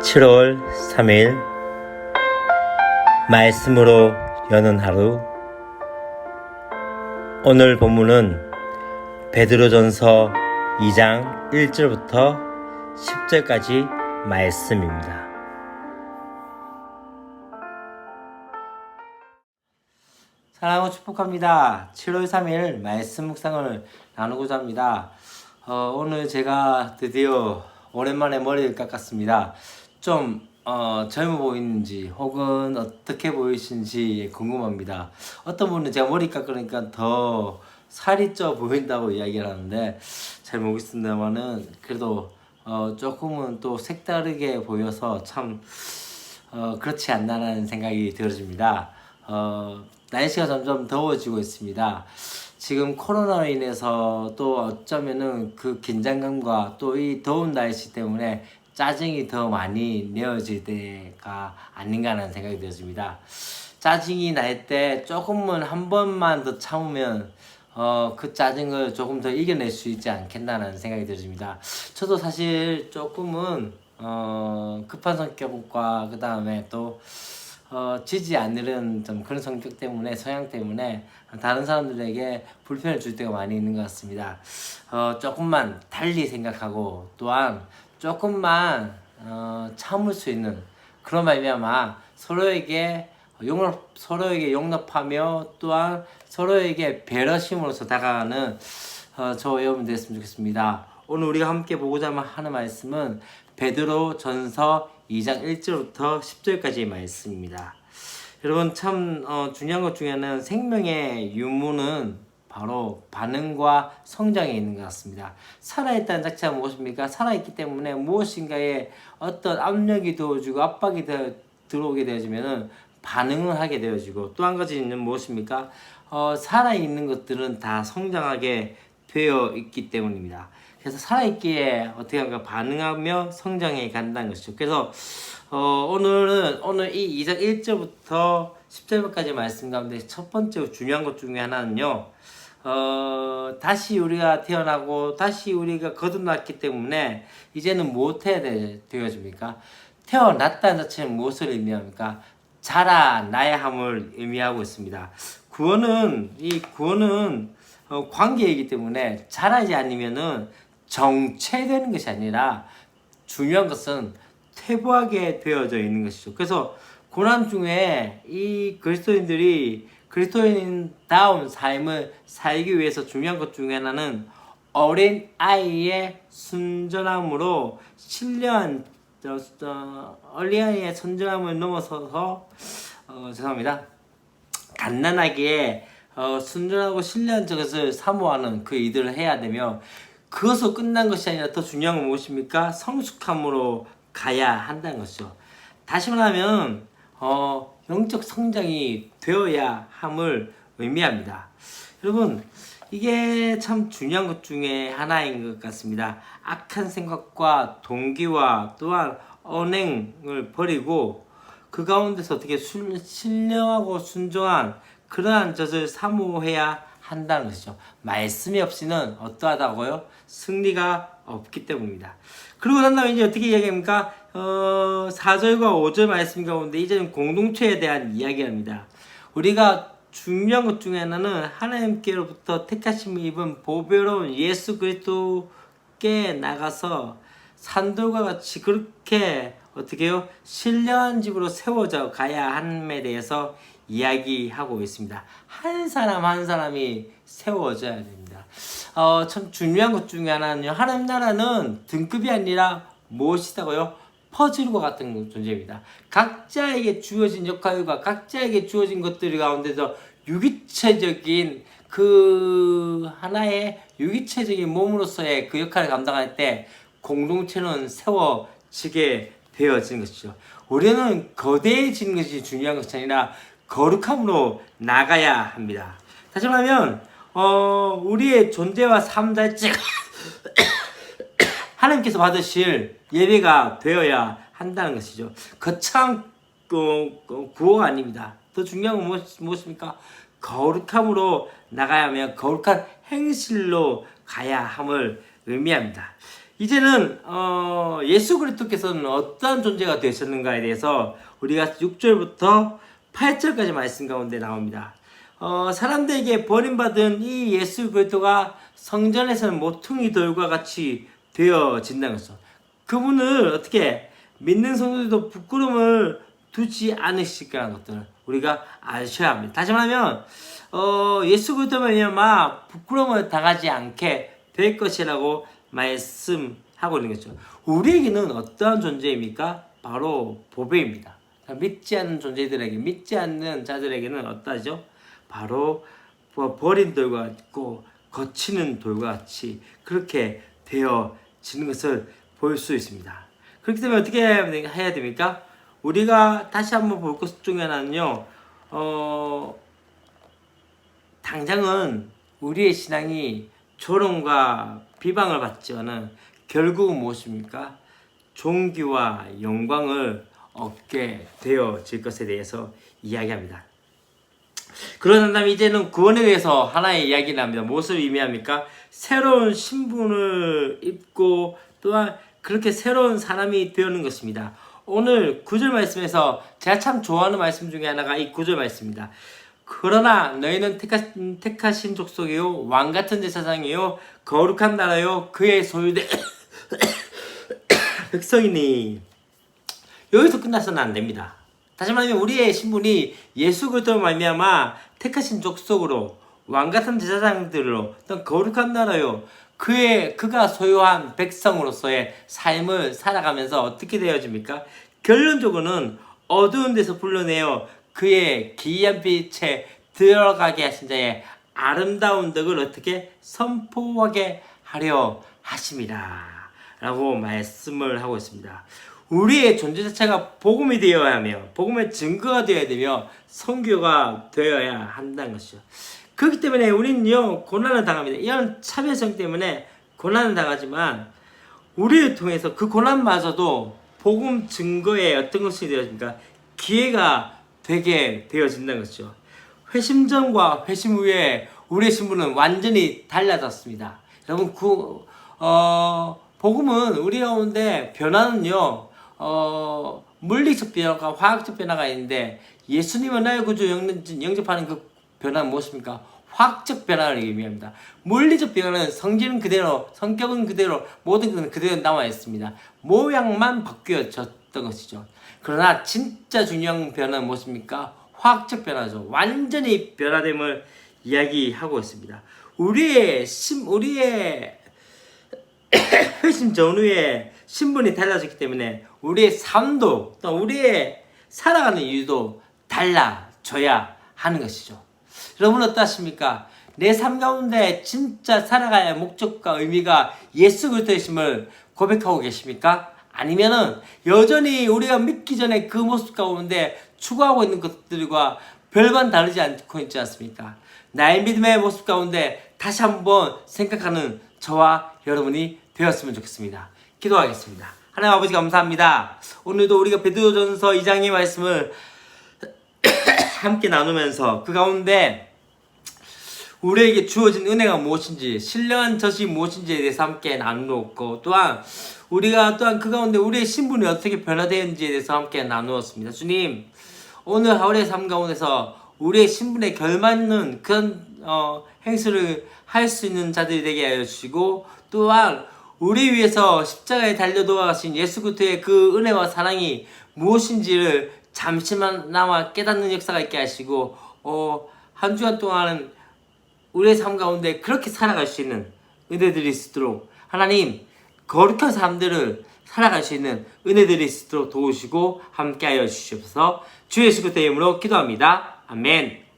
7월 3일 말씀으로 여는 하루. 오늘 본문은 베드로전서 2장 1절부터 10절까지 말씀입니다. 사랑하고 축복합니다. 7월 3일 말씀 묵상을 나누고자 합니다. 오늘 제가 드디어 오랜만에 머리를 깎았습니다. 좀 젊어 보이는지 혹은 어떻게 보이시는지 궁금합니다. 어떤 분은 제가 머리 깎으니까 더 살이 쪄 보인다고 이야기를 하는데 잘 모르겠습니다만은 그래도 조금은 또 색다르게 보여서 참 그렇지 않나라는 생각이 들어집니다. 날씨가 점점 더워지고 있습니다. 지금 코로나로 인해서 또 어쩌면은 그 긴장감과 또 이 더운 날씨 때문에 짜증이 더 많이 내어질 때가 아닌가 하는 생각이 들었습니다. 짜증이 날 때 조금은 한 번만 더 참으면 그 짜증을 조금 더 이겨낼 수 있지 않겠나라는 생각이 들었습니다. 저도 사실 조금은 급한 성격과 그 다음에 또 지지 않는 좀 그런 성격 때문에 성향 때문에 다른 사람들에게 불편을 줄 때가 많이 있는 것 같습니다. 조금만 달리 생각하고 또한 조금만 참을 수 있는 그런 말미암아 서로에게 용납하며 또한 서로에게 배려심으로서 다가가는 저와 여러분 됐으면 좋겠습니다. 오늘 우리가 함께 보고자 하는 말씀은 베드로 전서 2장 1절부터 10절까지의 말씀입니다. 여러분 참 중요한 것 중에 하나는 생명의 유무는 바로 반응과 성장에 있는 것 같습니다. 살아있다는 자체가 무엇입니까? 살아있기 때문에 무엇인가에 어떤 압력이 되어지고 압박이 들어오게 되어지면 반응을 하게 되어지고 또 한 가지는 무엇입니까? 살아있는 것들은 다 성장하게 되어 있기 때문입니다. 그래서 살아있기에 어떻게 하는가 반응하며 성장해 간다는 것이죠. 그래서 오늘 이 2장 1절부터 10절까지 말씀 가운데 첫 번째 중요한 것 중에 하나는요. 다시 우리가 태어나고 다시 우리가 거듭났기 때문에 이제는 무엇 해야 되어집니까? 태어났다는 자체는 무엇을 의미합니까? 자라나야 함을 의미하고 있습니다. 구원은 관계이기 때문에 자라지 않으면은 정체되는 것이 아니라 중요한 것은 퇴보하게 되어져 있는 것이죠. 그래서 고난 중에 이 그리스도인들이 그리스도인다운 삶을 살기 위해서 중요한 것 중에 하나는 어린 아이의 순전함으로 어린아이의 순전함을 넘어서서 갓난아기의 순전하고 신뢰한 것을 사모하는 그 일들을 해야 되며 그것으로 끝난 것이 아니라 더 중요한 건 무엇입니까? 성숙함으로 가야 한다는 것이죠. 다시 말하면 영적 성장이 되어야 함을 의미합니다. 여러분 이게 참 중요한 것 중에 하나인 것 같습니다. 악한 생각과 동기와 또한 언행을 버리고 그 가운데서 어떻게 신령하고 순종한 그러한 것을 사모해야 한다는 것이죠. 말씀이 없이는 어떠하다고요? 승리가 없기 때문입니다. 그러고 난 다음에 이제 어떻게 이야기합니까? 4절과 5절 말씀 가운데 이제는 공동체에 대한 이야기합니다. 우리가 중요한 것 중에 하나는 하나님께로부터 택하심을 입은 보배로운 예수 그리스도께 나가서 산돌과 같이 그렇게 어떻게 해요? 신령한 집으로 세워져 가야 함에 대해서 이야기하고 있습니다. 한 사람 한 사람이 세워져야 됩니다. 참 중요한 것 중에 하나는요. 하나님 나라는 등급이 아니라 무엇이다고요? 퍼즐과 같은 존재입니다. 각자에게 주어진 역할과 각자에게 주어진 것들 가운데서 유기체적인 그 하나의 유기체적인 몸으로서의 그 역할을 감당할 때 공동체는 세워지게 되어지는 것이죠. 우리는 거대해지는 것이 중요한 것이 아니라 거룩함으로 나가야 합니다. 다시 말하면 우리의 존재와 삶 자체가 하나님께서 받으실 예배가 되어야 한다는 것이죠. 거창 구호가 아닙니다. 더 중요한 건 무엇입니까? 거룩함으로 나가야 하며 거룩한 행실로 가야 함을 의미합니다. 이제는 예수 그리스도께서는 어떠한 존재가 되셨는가에 대해서 우리가 6절부터 8절까지 말씀 가운데 나옵니다. 사람들에게 버림받은 이 예수 그리스도가 성전에서는 모퉁이 돌과 같이 되어진다는 것이죠. 그분을 어떻게 믿는 성도들도 부끄러움을 두지 않으실까 하는 것들을 우리가 아셔야 합니다. 다시 말하면 예수 그리스도로 말미암아 부끄러움을 당하지 않게 될 것이라고 말씀하고 있는 것이죠. 우리에게는 어떠한 존재입니까? 바로 보배입니다. 믿지 않는 존재들에게, 믿지 않는 자들에게는 어떠하죠? 바로 버린 돌과 같고 거치는 돌과 같이 그렇게 되어지는 것을 볼 수 있습니다. 그렇기 때문에 어떻게 해야 됩니까? 우리가 다시 한번 볼 것 중에 하나는요, 당장은 우리의 신앙이 조롱과 비방을 받지만은 결국은 무엇입니까? 존귀와 영광을 얻게 되어질 것에 대해서 이야기합니다. 그러는 다음에 이제는 구원에 대해서 하나의 이야기를 합니다. 무엇을 의미합니까? 새로운 신분을 입고 또한 그렇게 새로운 사람이 되는 것입니다. 오늘 9절 말씀에서 제가 참 좋아하는 말씀 중에 하나가 이 9절 말씀입니다. 그러나 너희는 택하신 족속이요 왕같은 제사장이요 거룩한 나라요 그의 소유된 백성이니. 여기서 끝나서는 안 됩니다. 다시 말하면 우리의 신분이 예수 그리스도로 말미암아 택하신 족속으로 왕같은 제사장들로 또 거룩한 나라요 그가 소유한 백성으로서의 삶을 살아가면서 어떻게 되어집니까? 결론적으로는 어두운 데서 불러내어 그의 기이한 빛에 들어가게 하신 자의 아름다운 덕을 어떻게 선포하게 하려 하심이라 라고 말씀을 하고 있습니다. 우리의 존재 자체가 복음이 되어야 하며 복음의 증거가 되어야 되며 선교가 되어야 한다는 것이죠. 그렇기 때문에 우리는요 고난을 당합니다. 이런 차별성 때문에 고난을 당하지만 우리를 통해서 그 고난마저도 복음 증거에 어떤 것이 되어집니까? 기회가 되게 되어진다는 것이죠. 회심 전과 회심 후에 우리의 신분은 완전히 달라졌습니다. 여러분 복음은 우리 가운데 변화는요 물리적 변화가 화학적 변화가 있는데 예수님은 나의 구주 영접하는 그 변화는 무엇입니까? 화학적 변화를 의미합니다. 물리적 변화는 성질은 그대로, 성격은 그대로, 모든 것은 그대로 남아 있습니다. 모양만 바뀌어졌던 것이죠. 그러나 진짜 중요한 변화는 무엇입니까? 화학적 변화죠. 완전히 변화됨을 이야기하고 있습니다. 우리의 회심 전후에 신분이 달라졌기 때문에 우리의 삶도 또 우리의 살아가는 이유도 달라져야 하는 것이죠. 여러분 어떠십니까? 내 삶 가운데 진짜 살아가야 할 목적과 의미가 예수 그리스도이심을 고백하고 계십니까? 아니면은 여전히 우리가 믿기 전에 그 모습 가운데 추구하고 있는 것들과 별반 다르지 않고 있지 않습니까? 나의 믿음의 모습 가운데 다시 한번 생각하는 저와 여러분이 되었으면 좋겠습니다. 기도하겠습니다. 하나님 아버지 감사합니다. 오늘도 우리가 베드로전서 2장의 말씀을 함께 나누면서 그 가운데 우리에게 주어진 은혜가 무엇인지 신령한 젖이 무엇인지에 대해서 함께 나누었고 또한 우리가 또한 그 가운데 우리의 신분이 어떻게 변화되는지에 대해서 함께 나누었습니다. 주님 오늘 하루의 삶 가운데서 우리의 신분에 걸맞는 그런 행수를 할 수 있는 자들이 되게 하여 주시고 또한 우리 위해서 십자가에 달려 돌아가신 예수 그리스도의 그 은혜와 사랑이 무엇인지를 잠시만나마 깨닫는 역사가 있게 하시고 한 주간 동안은 우리의 삶 가운데 그렇게 살아갈 수 있는 은혜들이 있도록 하나님 거룩한 사람들을 살아갈 수 있는 은혜들이 있도록 도우시고 함께하여 주시옵소서. 주 예수 그리스도의 이름으로 기도합니다. 아멘.